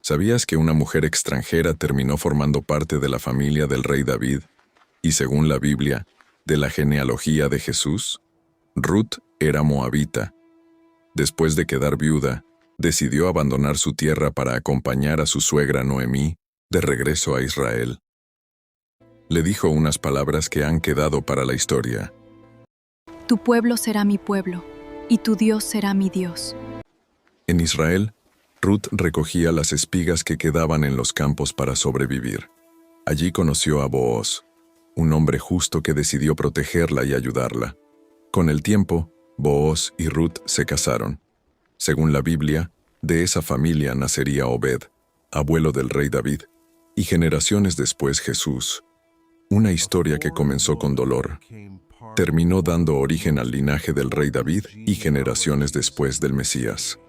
¿Sabías que una mujer extranjera terminó formando parte de la familia del rey David y, según la Biblia, de la genealogía de Jesús? Ruth era moabita. Después de quedar viuda, decidió abandonar su tierra para acompañar a su suegra Noemí de regreso a Israel. Le dijo unas palabras que han quedado para la historia. Tu pueblo será mi pueblo, y tu Dios será mi Dios. En Israel, Ruth recogía las espigas que quedaban en los campos para sobrevivir. Allí conoció a Booz, un hombre justo que decidió protegerla y ayudarla. Con el tiempo, Booz y Ruth se casaron. Según la Biblia, de esa familia nacería Obed, abuelo del rey David, y generaciones después Jesús. Una historia que comenzó con dolor, terminó dando origen al linaje del rey David y generaciones después del Mesías.